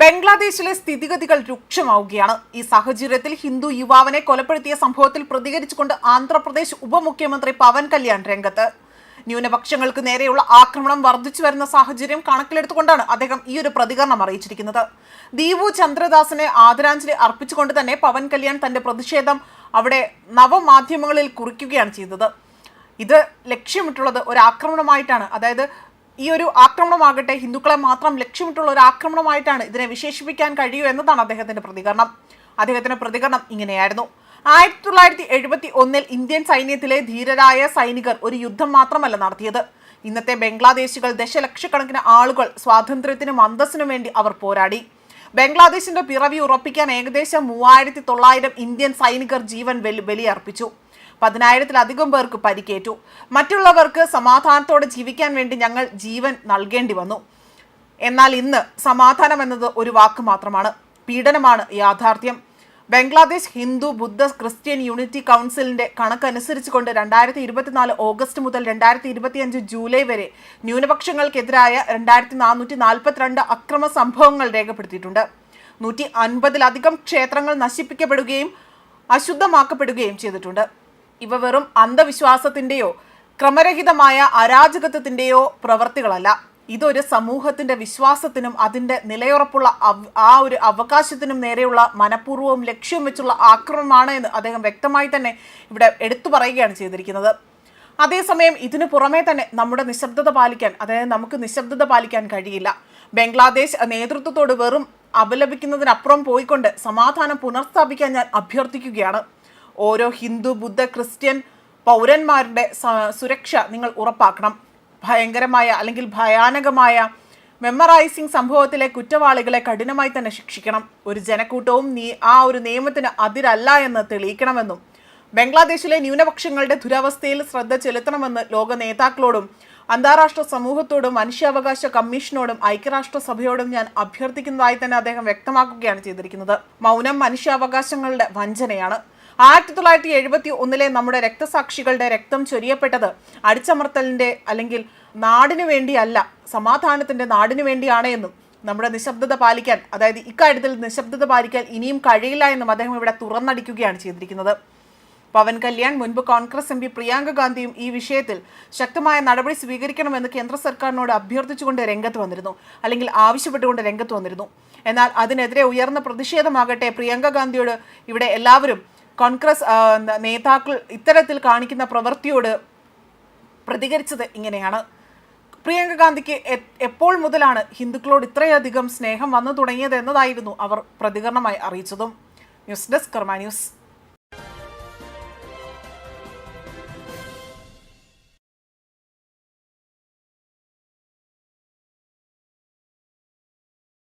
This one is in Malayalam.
ബംഗ്ലാദേശിലെ സ്ഥിതിഗതികൾ രൂക്ഷമാവുകയാണ്. ഈ സാഹചര്യത്തിൽ ഹിന്ദു യുവാവിനെ കൊലപ്പെടുത്തിയ സംഭവത്തിൽ പ്രതികരിച്ചുകൊണ്ട് ആന്ധ്രാപ്രദേശ് ഉപമുഖ്യമന്ത്രി പവൻ കല്യാൺ രംഗത്ത്. ന്യൂനപക്ഷങ്ങൾക്ക് നേരെയുള്ള ആക്രമണം വർദ്ധിച്ചു വരുന്ന സാഹചര്യം കണക്കിലെടുത്തുകൊണ്ടാണ് അദ്ദേഹം ഈ ഒരു പ്രതികരണം അറിയിച്ചിരിക്കുന്നത്. ദീപു ചന്ദ്രദാസിനെ ആദരാഞ്ജലി അർപ്പിച്ചുകൊണ്ട് തന്നെ പവൻ കല്യാൺ തന്റെ പ്രതിഷേധം അവിടെ നവമാധ്യമങ്ങളിൽ കുറിക്കുകയാണ് ചെയ്തത്. ഇത് ലക്ഷ്യമിട്ടുള്ളത് ഒരു ആക്രമണമായിട്ടാണ്, അതായത് ഈ ഒരു ആക്രമണമാകട്ടെ ഹിന്ദുക്കളെ മാത്രം ലക്ഷ്യമിട്ടുള്ള ഒരു ആക്രമണമായിട്ടാണ് ഇതിനെ വിശേഷിപ്പിക്കാൻ കഴിയൂ എന്നതാണ് അദ്ദേഹത്തിന്റെ പ്രതികരണം ഇങ്ങനെയായിരുന്നു. 1971 ഇന്ത്യൻ സൈന്യത്തിലെ ധീരരായ സൈനികർ ഒരു യുദ്ധം മാത്രമല്ല നടത്തിയത്. ഇന്നത്തെ ബംഗ്ലാദേശികൾ ദശലക്ഷക്കണക്കിന് ആളുകൾ സ്വാതന്ത്ര്യത്തിനും അന്തസ്സിനും വേണ്ടി അവർ പോരാടി. ബംഗ്ലാദേശിന്റെ പിറവി ഉറപ്പിക്കാൻ ഏകദേശം 3900 ഇന്ത്യൻ സൈനികർ ജീവൻ ബലിയർപ്പിച്ചു. 10,000-ലധികം പേർക്ക് പരിക്കേറ്റു. മറ്റുള്ളവർക്ക് സമാധാനത്തോടെ ജീവിക്കാൻ വേണ്ടി ഞങ്ങൾ ജീവൻ നൽകേണ്ടി വന്നു. എന്നാൽ ഇന്ന് സമാധാനം എന്നത് ഒരു വാക്ക് മാത്രമാണ്, പീഡനമാണ് യാഥാർത്ഥ്യം. ബംഗ്ലാദേശ് ഹിന്ദു ബുദ്ധ ക്രിസ്ത്യൻ യൂണിറ്റി കൗൺസിലിന്റെ കണക്കനുസരിച്ചുകൊണ്ട് 2024 ഓഗസ്റ്റ് മുതൽ 2025 ജൂലൈ വരെ ന്യൂനപക്ഷങ്ങൾക്കെതിരായ 2442 അക്രമ സംഭവങ്ങൾ രേഖപ്പെടുത്തിയിട്ടുണ്ട്. 150-ലധികം ക്ഷേത്രങ്ങൾ നശിപ്പിക്കപ്പെടുകയും അശുദ്ധമാക്കപ്പെടുകയും ചെയ്തിട്ടുണ്ട്. ഇവ വെറും അന്ധവിശ്വാസത്തിന്റെയോ ക്രമരഹിതമായ അരാജകത്വത്തിന്റെയോ പ്രവർത്തികളല്ല. ഇതൊരു സമൂഹത്തിന്റെ വിശ്വാസത്തിനും അതിന്റെ നിലയുറപ്പുള്ള ആ ഒരു അവകാശത്തിനും നേരെയുള്ള മനഃപൂർവ്വവും ലക്ഷ്യം വെച്ചുള്ള ആക്രമണമാണ് എന്ന് അദ്ദേഹം വ്യക്തമായി തന്നെ ഇവിടെ എടുത്തു പറയുകയാണ് ചെയ്തിരിക്കുന്നത്. അതേസമയം ഇതിനു പുറമെ തന്നെ നമ്മുടെ നിശബ്ദത പാലിക്കാൻ, അതായത് നമുക്ക് നിശബ്ദത പാലിക്കാൻ കഴിയില്ല. ബംഗ്ലാദേശ് നേതൃത്വത്തോട് വെറും അപലപിക്കുന്നതിനപ്പുറം പോയിക്കൊണ്ട് സമാധാനം പുനഃസ്ഥാപിക്കാൻ ഞാൻ അഭ്യർത്ഥിക്കുകയാണ്. ഓരോ ഹിന്ദു ബുദ്ധ ക്രിസ്ത്യൻ പൗരന്മാരുടെ സുരക്ഷ നിങ്ങൾ ഉറപ്പാക്കണം. ഭയങ്കരമായ അല്ലെങ്കിൽ ഭയാനകമായ മെമ്മറൈസിംഗ് സംഭവത്തിലെ കുറ്റവാളികളെ കഠിനമായി തന്നെ ശിക്ഷിക്കണം. ഒരു ജനക്കൂട്ടവും ആ ഒരു നിയമത്തിന് അതിരല്ല എന്ന് തെളിയിക്കണമെന്നും ബംഗ്ലാദേശിലെ ന്യൂനപക്ഷങ്ങളുടെ ദുരവസ്ഥയിൽ ശ്രദ്ധ ചെലുത്തണമെന്ന് ലോക നേതാക്കളോടും അന്താരാഷ്ട്ര സമൂഹത്തോടും മനുഷ്യാവകാശ കമ്മീഷനോടും ഐക്യരാഷ്ട്രസഭയോടും ഞാൻ അഭ്യർത്ഥിക്കുന്നതായി തന്നെ അദ്ദേഹം വ്യക്തമാക്കുകയാണ് ചെയ്തിരിക്കുന്നത്. മൗനം മനുഷ്യാവകാശങ്ങളുടെ വഞ്ചനയാണ്. 1971 നമ്മുടെ രക്തസാക്ഷികളുടെ രക്തം ചൊരിയപ്പെട്ടത് അടിച്ചമർത്തലിന്റെ അല്ലെങ്കിൽ നാടിനു വേണ്ടിയല്ല, സമാധാനത്തിന്റെ നാടിനു വേണ്ടിയാണ് എന്നും നമ്മുടെ നിശബ്ദത പാലിക്കാൻ, അതായത് ഇക്കാര്യത്തിൽ നിശബ്ദത പാലിക്കാൻ ഇനിയും കഴിയില്ല എന്നും അദ്ദേഹം ഇവിടെ തുറന്നടിക്കുകയാണ് ചെയ്തിരിക്കുന്നത്. പവൻ കല്യാൺ മുൻപ് കോൺഗ്രസ് MP പ്രിയങ്ക ഗാന്ധിയും ഈ വിഷയത്തിൽ ശക്തമായ നടപടി സ്വീകരിക്കണമെന്ന് കേന്ദ്ര സർക്കാരിനോട് അഭ്യർത്ഥിച്ചുകൊണ്ട് രംഗത്ത് വന്നിരുന്നു, അല്ലെങ്കിൽ ആവശ്യപ്പെട്ടുകൊണ്ട് രംഗത്ത് വന്നിരുന്നു. എന്നാൽ അതിനെതിരെ ഉയർന്ന പ്രതിഷേധമാകട്ടെ പ്രിയങ്ക ഗാന്ധിയോട് ഇവിടെ എല്ലാവരും കോൺഗ്രസ് നേതാക്കൾ ഇത്തരത്തിൽ കാണിക്കുന്ന പ്രവൃത്തിയോട് പ്രതികരിച്ചത് ഇങ്ങനെയാണ്. പ്രിയങ്ക ഗാന്ധിക്ക് എപ്പോൾ മുതലാണ് ഹിന്ദുക്കളോട് ഇത്രയധികം സ്നേഹം വന്നു തുടങ്ങിയത് എന്നതായിരുന്നു അവർ പ്രതികരണമായി അറിയിച്ചതും. ന്യൂസ് ഡെസ്ക് കർമ്മ ന്യൂസ്.